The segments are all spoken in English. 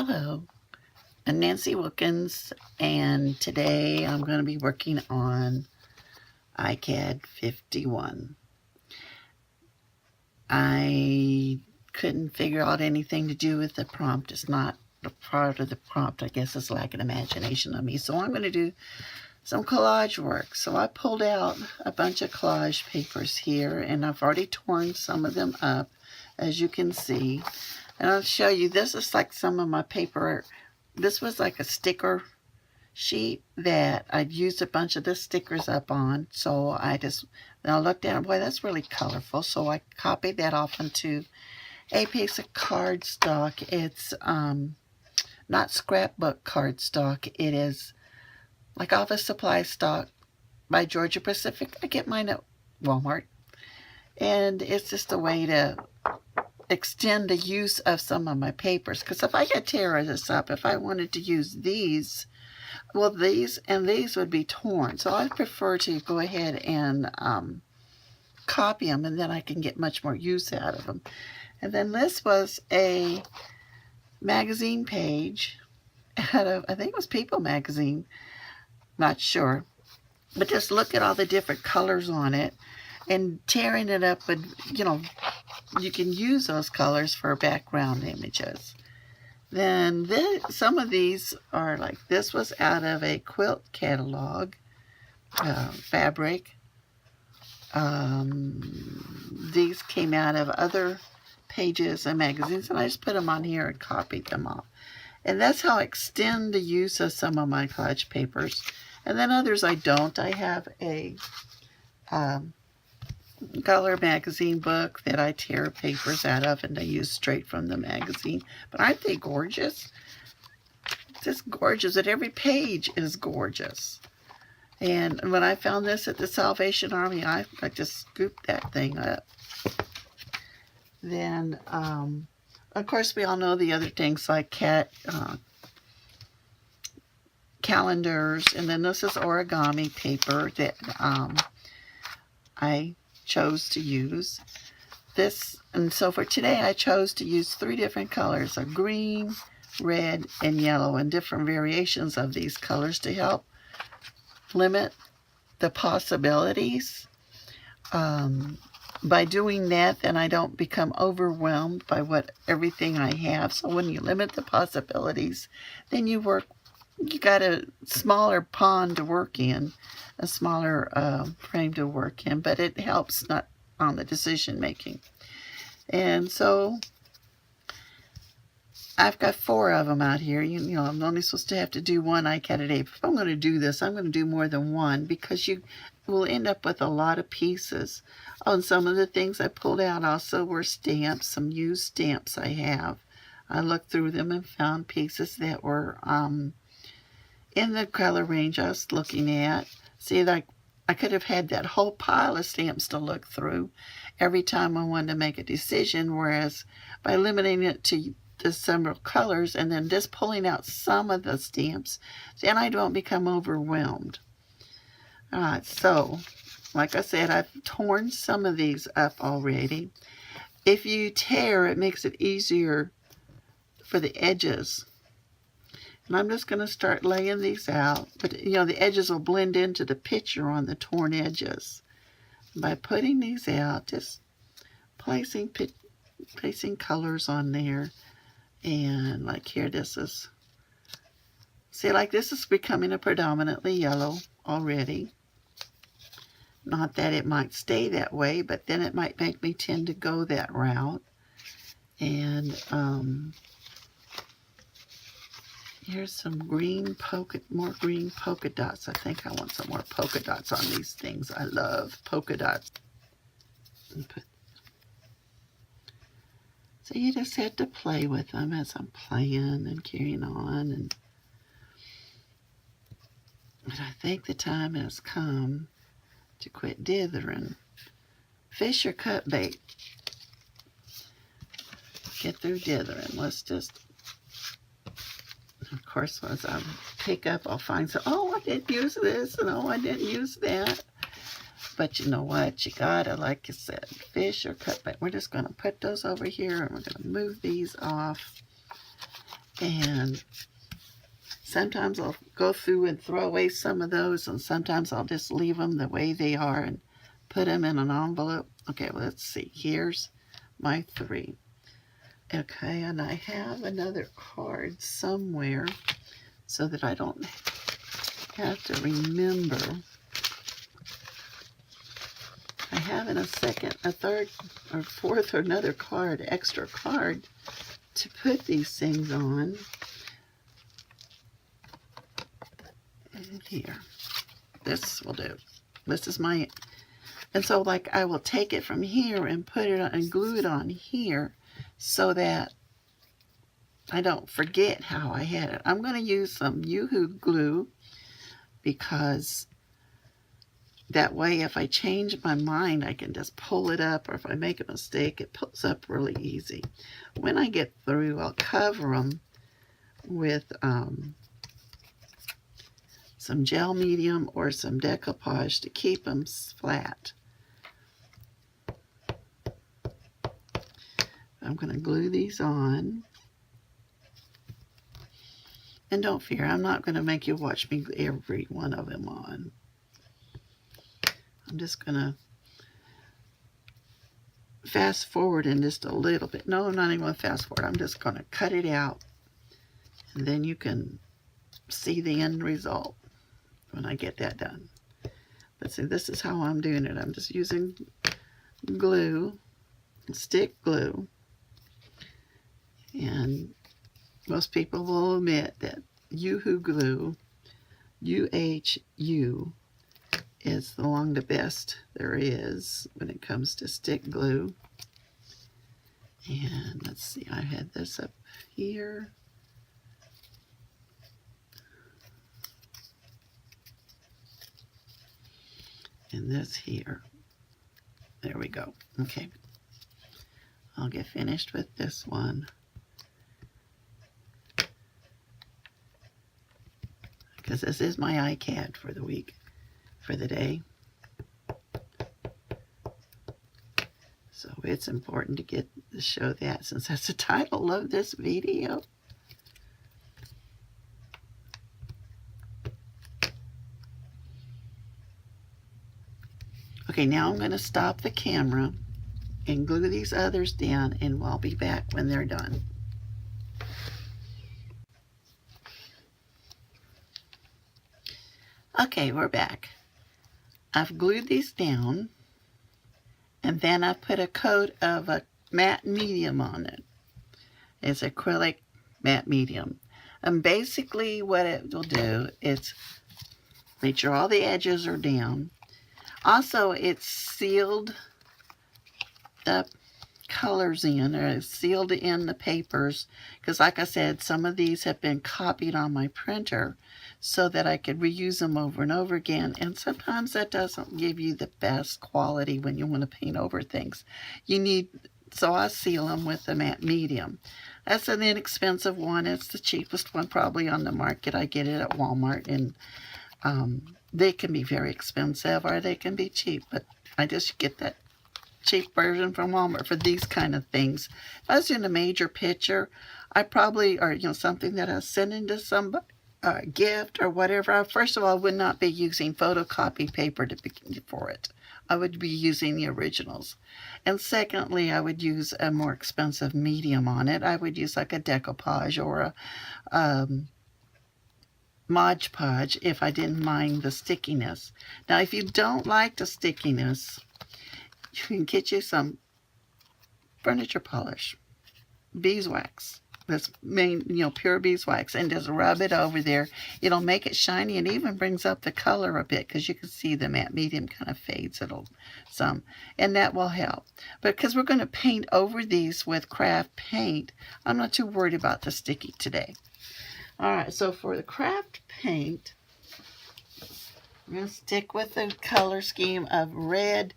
Hello, I'm Nancy Wilkins, and today I'm going to be working on Icad 51. I couldn't figure out anything to do with the prompt. It's not a part of the prompt. I guess it's lacking imagination on me. So I'm going to do some collage work. So I pulled out a bunch of collage papers here, and I've already torn some of them up, as you can see. And I'll show you, this is like some of my paper. This was like a sticker sheet that I'd used a bunch of the stickers up on. So I looked at it, boy, that's really colorful. So I copied that off onto a piece of cardstock. It's not scrapbook cardstock. It is like office supply stock by Georgia Pacific. I get mine at Walmart. And it's just a way to extend the use of some of my papers, because if I could tear this up, if I wanted to use these, well, these and these would be torn. So I prefer to go ahead and copy them, and then I can get much more use out of them. And then this was a magazine page out of, I think it was People magazine, not sure, but just look at all the different colors on it. And tearing it up would, you can use those colors for background images. Then some of these are like, this was out of a quilt catalog, fabric. These came out of other pages and magazines, and I just put them on here and copied them off. And that's how I extend the use of some of my collage papers. And then others I don't. I have a color magazine book that I tear papers out of, and I use straight from the magazine. But aren't they gorgeous? Just gorgeous. And every page is gorgeous. And when I found this at the Salvation Army, I just scooped that thing up. Then, of course, we all know the other things like calendars. And then this is origami paper that I chose to use this. And so for today I chose to use 3 different colors of green, red, and yellow, and different variations of these colors to help limit the possibilities. By doing that, then I don't become overwhelmed by everything I have. So when you limit the possibilities, then you got a smaller pond to work in, a smaller frame to work in, but it helps not on the decision making. And so I've got 4 of them out here. I'm only supposed to have to do 1 Icad a day. If I'm going to do this, I'm going to do more than 1, because you will end up with a lot of pieces. Oh, and some of the things I pulled out also were stamps, some used stamps I have. I looked through them and found pieces that were in the color range I was looking at. See, like, I could have had that whole pile of stamps to look through every time I wanted to make a decision, whereas by limiting it to the several colors and then just pulling out some of the stamps, then I don't become overwhelmed. All right, so like I said, I've torn some of these up already. If you tear, it makes it easier for the edges. And I'm just going to start laying these out. But, the edges will blend into the picture on the torn edges. By putting these out, just placing colors on there. And like here, this is becoming a predominantly yellow already. Not that it might stay that way, but then it might make me tend to go that route. And here's some more green polka dots. I think I want some more polka dots on these things. I love polka dots. So you just have to play with them as I'm playing and carrying on. But I think the time has come to quit dithering. Fish or cut bait. Get through dithering. Let's just... Of course, as I pick up, I'll find I didn't use this, and I didn't use that. But you know what? You gotta, like I said, fish or cut bait. We're just gonna put those over here, and we're gonna move these off. And sometimes I'll go through and throw away some of those, and sometimes I'll just leave them the way they are and put them in an envelope. Okay, well, let's see. Here's my 3. Okay, and I have another card somewhere so that I don't have to remember. I have in a second, a third or fourth or another card, extra card to put these things on. And here, this will do. This is my, and so like I will take it from here and put it on and glue it on here so that I don't forget how I had it. I'm going to use some Yoo-hoo glue because that way if I change my mind, I can just pull it up, or if I make a mistake, it pulls up really easy. When I get through, I'll cover them with some gel medium or some decoupage to keep them flat. I'm going to glue these on. And don't fear, I'm not going to make you watch me glue every one of them on. I'm just going to fast forward in just a little bit. No, I'm not even going to fast forward. I'm just going to cut it out. And then you can see the end result when I get that done. But see, this is how I'm doing it. I'm just using glue, stick glue. And most people will admit that Yoo-hoo glue, UHU, is along the best there is when it comes to stick glue. And let's see, I had this up here. And this here. There we go. Okay. I'll get finished with this one. Because this is my Icad for the week, for the day. So it's important to show that, since that's the title of this video. Okay, now I'm going to stop the camera and glue these others down, and I'll be back when they're done. Okay, we're back. I've glued these down, and then I put a coat of a matte medium on it. It's acrylic matte medium. And basically what it will do is make sure all the edges are down. Also, it's sealed the colors in, or it's sealed in the papers, because like I said, some of these have been copied on my printer so that I could reuse them over and over again. And sometimes that doesn't give you the best quality when you want to paint over things. So I seal them with the matte medium. That's an inexpensive one. It's the cheapest one probably on the market. I get it at Walmart, and they can be very expensive or they can be cheap, but I just get that cheap version from Walmart for these kind of things. If I was doing a major picture, I probably, or something that I was sending to somebody, gift or whatever, first of all, I would not be using photocopy paper for it. I would be using the originals. And secondly, I would use a more expensive medium on it. I would use like a decoupage or a Mod Podge if I didn't mind the stickiness. Now, if you don't like the stickiness, you can get you some furniture polish, beeswax. That's pure beeswax, and just rub it over there. It'll make it shiny, and even brings up the color a bit, because you can see the matte medium kind of fades some, and that will help. But because we're going to paint over these with craft paint, I'm not too worried about the sticky today. All right, so for the craft paint, I'm going to stick with the color scheme of red,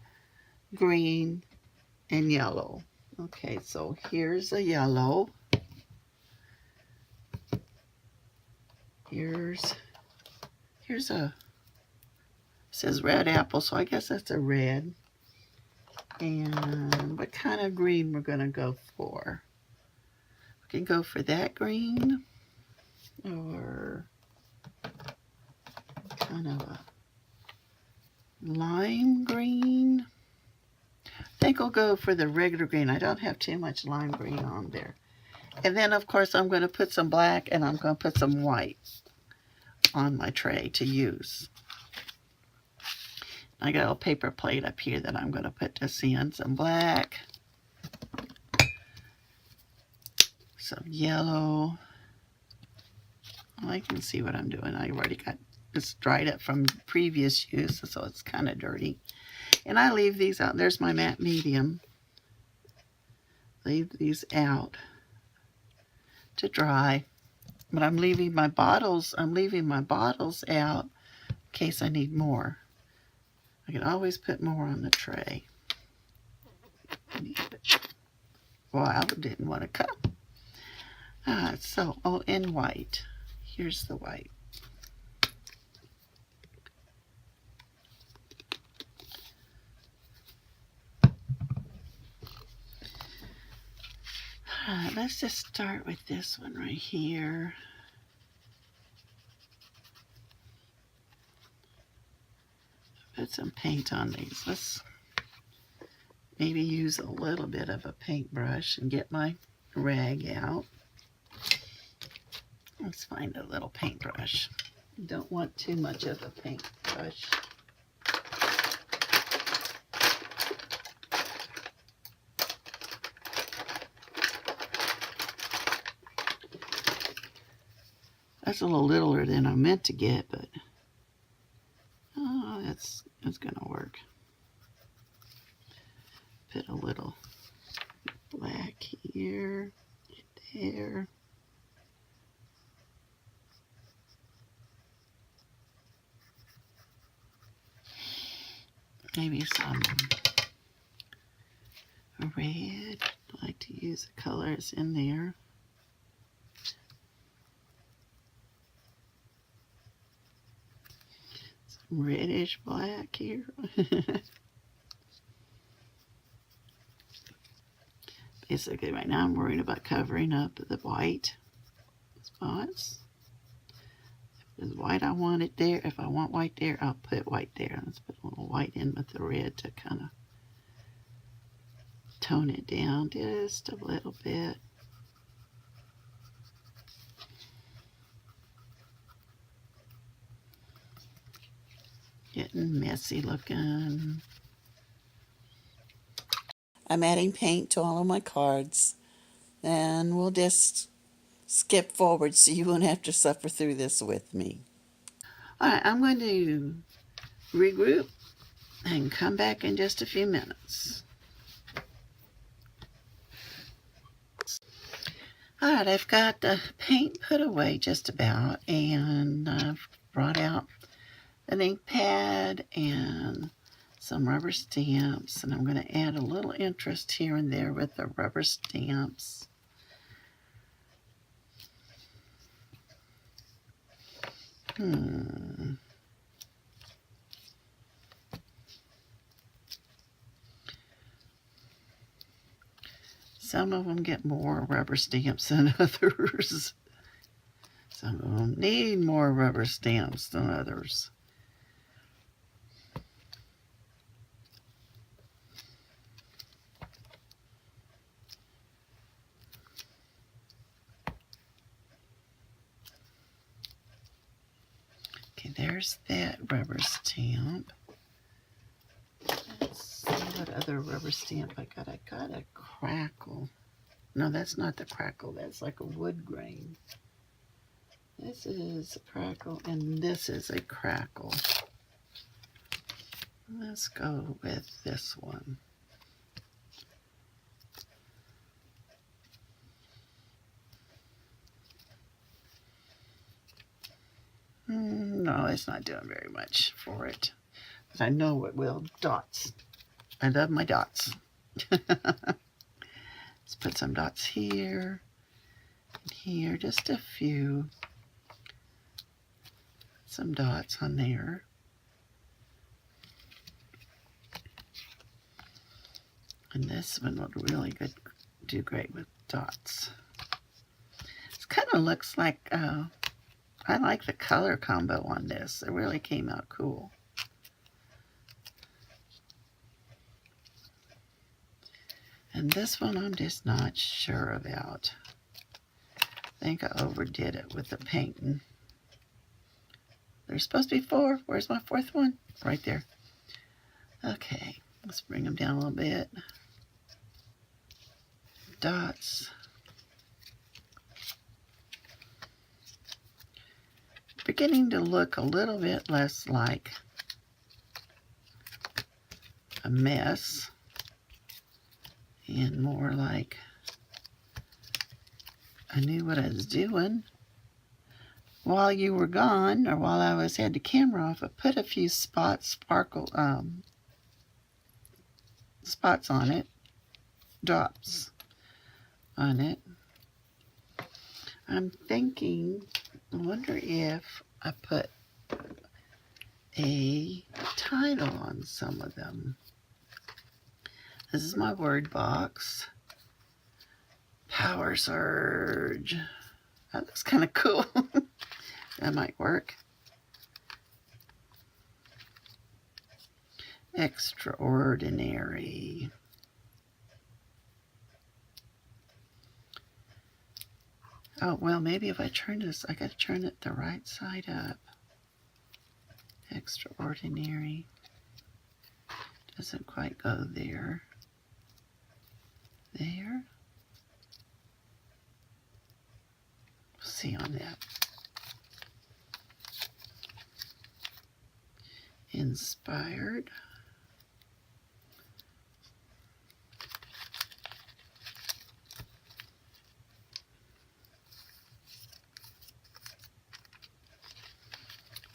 green, and yellow. Okay, so here's a yellow. Here's a, it says red apple, so I guess that's a red. And what kind of green we're going to go for? We can go for that green. or kind of a lime green. I think I'll go for the regular green. I don't have too much lime green on there. And then, of course, I'm going to put some black and I'm going to put some white on my tray to use. I got a paper plate up here that I'm going to put this in. Some black, some yellow. I can see what I'm doing. I already got this dried up from previous use, so it's kind of dirty. And I leave these out. There's my matte medium. Leave these out to dry. But I'm leaving my bottles out in case I need more. I can always put more on the tray. Well, I didn't want to cut. In white. Here's the white. Let's just start with this one right here. Put some paint on these. Let's maybe use a little bit of a paintbrush and get my rag out. Let's find a little paintbrush. Don't want too much of a paintbrush. That's a little littler than I meant to get, but that's gonna work. Put a little black here, there. Maybe some red. I like to use the colors in there. Some reddish black here. Basically, right now I'm worried about covering up the white spots. If there's white I want it there. If I want white there, I'll put white there. Let's put a little white in with the red to kind of tone it down just a little bit. Getting messy looking. I'm adding paint to all of my cards, and we'll just skip forward so you won't have to suffer through this with me. Alright, I'm going to regroup and come back in just a few minutes. Alright, I've got the paint put away just about, and I've brought out an ink pad and some rubber stamps, and I'm going to add a little interest here and there with the rubber stamps. Some of them get more rubber stamps than others. Some of them need more rubber stamps than others. Okay, there's that rubber stamp. Let's see what other rubber stamp I got. I got a crackle. No, that's not the crackle. That's like a wood grain. This is a crackle, and this is a crackle. Let's go with this one. No, it's not doing very much for it. But I know it will. Dots. I love my dots. Let's put some dots here and here, just a few. Some dots on there. And this one would really do great with dots. It kind of looks like I like the color combo on this. It really came out cool. And this one I'm just not sure about. I think I overdid it with the painting. There's supposed to be 4. Where's my 4th one? Right there. Okay, let's bring them down a little bit. Dots. Beginning to look a little bit less like a mess and more like I knew what I was doing. While you were gone, or while I had the camera off, I put a few spots on it, drops on it. I'm thinking, I wonder if I put a title on some of them. This is my word box. Power Surge. That looks kind of cool. That might work. Extraordinary. Oh, well, maybe if I turn this, I gotta turn it the right side up. Extraordinary. Doesn't quite go there. There. We'll see on that. Inspired.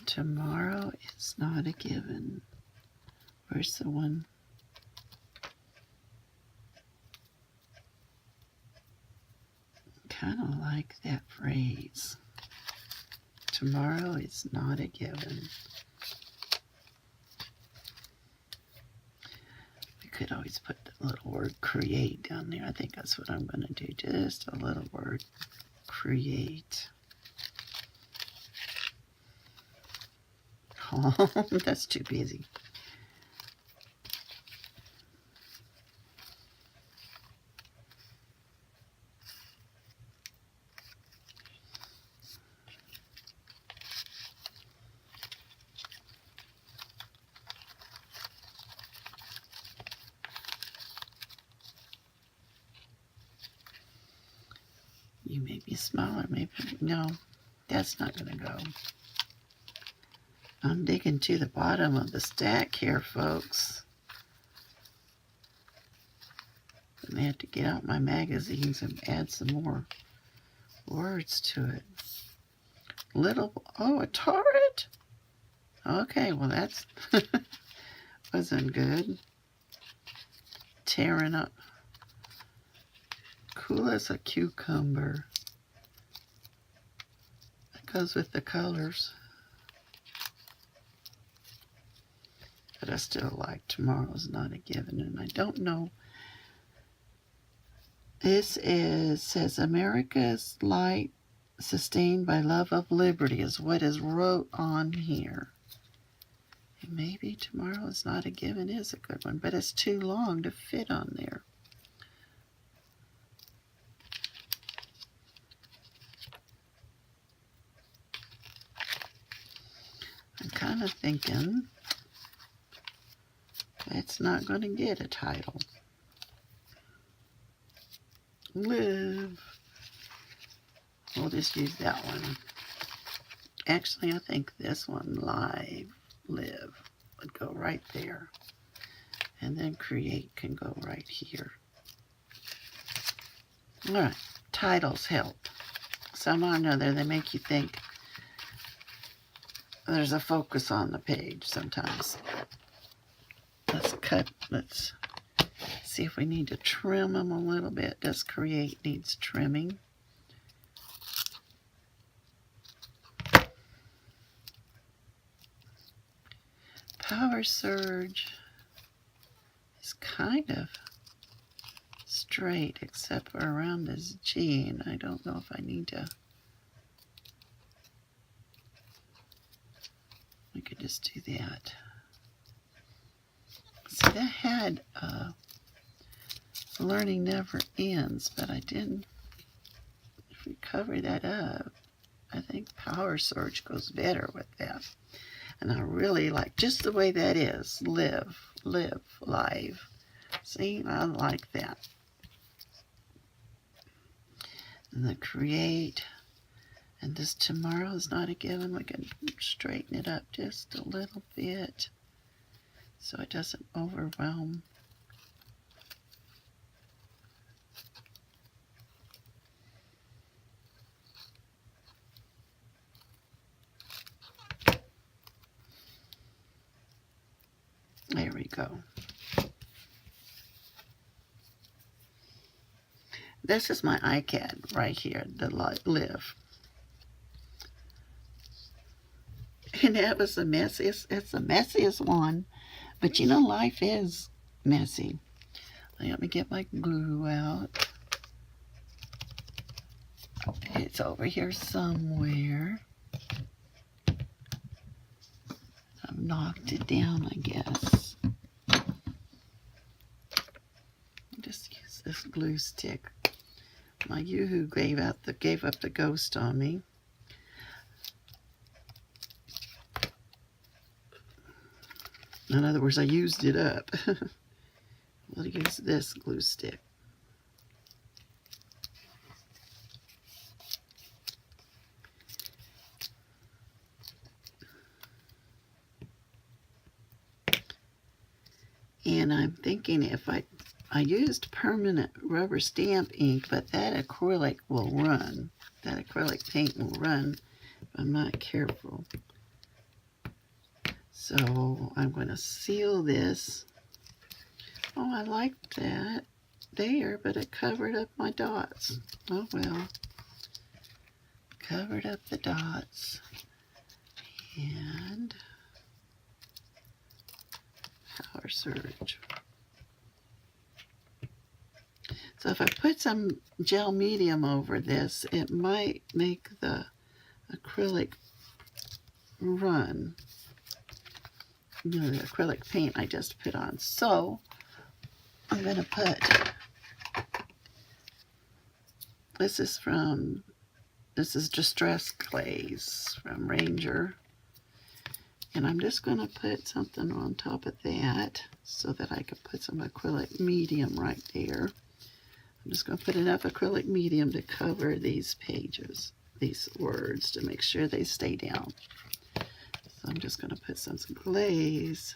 Tomorrow is not a given. Where's the one? Kind of like that phrase. Tomorrow is not a given. We could always put the little word create down there. I think that's what I'm going to do. Just a little word create. Oh, that's too busy. You may be smaller, maybe. No, that's not going to go. I'm digging to the bottom of the stack here, folks. I'm going to have to get out my magazines and add some more words to it. Oh, a turret? Okay, well that's wasn't good. Tearing up. Cool as a cucumber. That goes with the colors. But I still like Tomorrow's Not a Given, and I don't know. This says America's light sustained by love of liberty is what is wrote on here. And maybe Tomorrow's Not a Given is a good one, but it's too long to fit on there. I'm kind of thinking it's not going to get a title. Live. We'll just use that one. Actually, I think this one, live, would go right there. And then create can go right here. All right, titles help. Somehow or another, they make you think there's a focus on the page sometimes. Let's see if we need to trim them a little bit. Does create needs trimming? Power Surge is kind of straight except for around this G, and I don't know if I need to just do that. See, that had learning never ends, but I didn't. If we cover that up, I think power surge goes better with that. And I really like just the way that is. Live, live. See, I like that. And the create. And this tomorrow is not a given. We can straighten it up just a little bit so it doesn't overwhelm. There we go. This is my Icad right here, the live. And that was the messiest, it's the messiest one. But you know, life is messy. Let me get my glue out. It's over here somewhere. I've knocked it down, I guess. Just use this glue stick. My Yoo-hoo gave up the ghost on me. In other words, I used it up. We'll use this glue stick. And I'm thinking if I used permanent rubber stamp ink, but that acrylic will run. That acrylic paint will run if I'm not careful. So I'm going to seal this. Oh, I like that there, but it covered up my dots. Oh well. Covered up the dots. And power surge. So if I put some gel medium over this, it might make the acrylic run. You know, the acrylic paint I just put on. So I'm going to put, this is Distress Glaze from Ranger. And I'm just going to put something on top of that so that I can put some acrylic medium right there. I'm just going to put enough acrylic medium to cover these pages, these words, to make sure they stay down. So I'm just going to put some glaze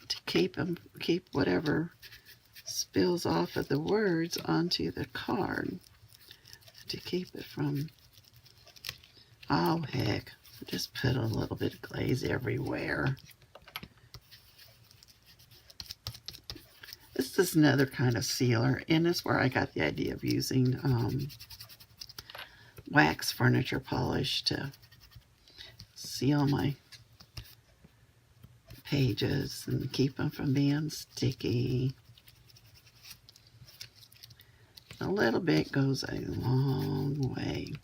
to keep whatever spills off of the words onto the card, to keep it from, oh heck, just put a little bit of glaze everywhere. This is another kind of sealer, and it's where I got the idea of using wax furniture polish to seal my pages and keep them from being sticky. A little bit goes a long way.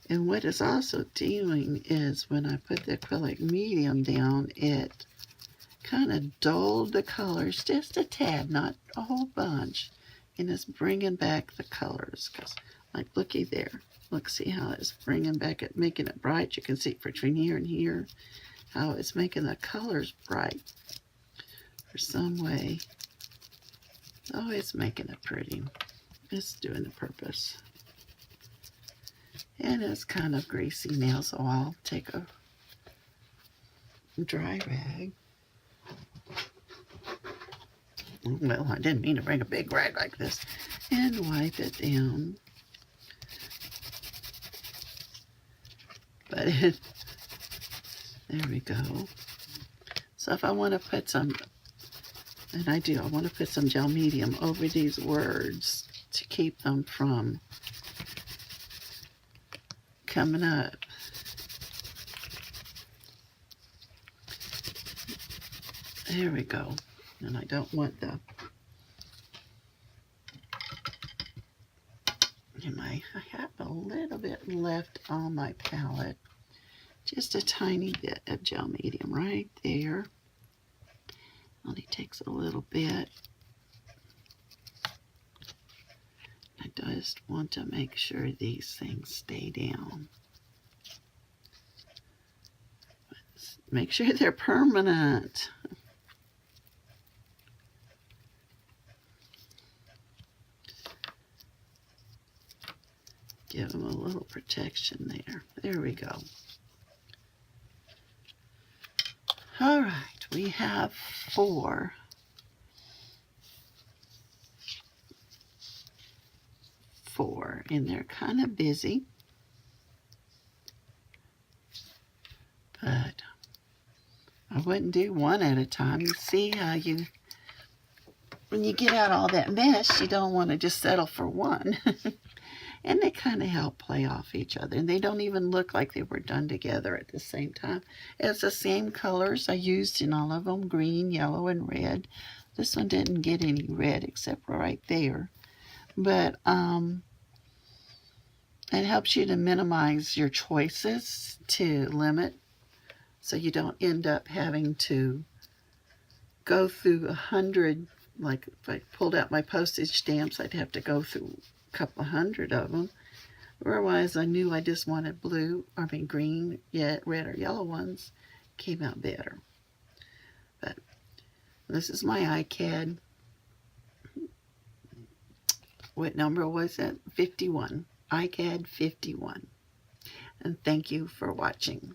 And what it's also doing is when I put the acrylic medium down, it kind of dulled the colors just a tad, not a whole bunch, and it's bringing back the colors. Because, like, looky there, look, see how it's bringing back it, making it bright. You can see it between here and here, how it's making the colors bright for some way. Oh, it's making it pretty. It's doing the purpose. And it's kind of greasy now, so I'll take a dry rag. Well, I didn't mean to bring a big rag like this. And wipe it down. But there we go. So if I want to put some, and I do, I want to put some gel medium over these words to keep them from coming up. There we go. And I don't want the, I have a little bit left on my palette. just a tiny bit of gel medium right there. Only takes a little bit. I just want to make sure these things stay down. Make sure they're permanent. Give them a little protection there. There we go. All right, we have 4. 4, and they're kind of busy. But I wouldn't do one at a time. You see how when you get out all that mess, you don't want to just settle for one. And they kind of help play off each other. And they don't even look like they were done together at the same time. It's the same colors I used in all of them, green, yellow, and red. This one didn't get any red except for right there. But it helps you to minimize your choices, to limit, so you don't end up having to go through 100. Like if I pulled out my postage stamps, I'd have to go through a couple hundred of them. Otherwise, I knew I just wanted green, red or yellow ones. Came out better. But this is my Icad. What number was it? 51. Icad 51. And thank you for watching.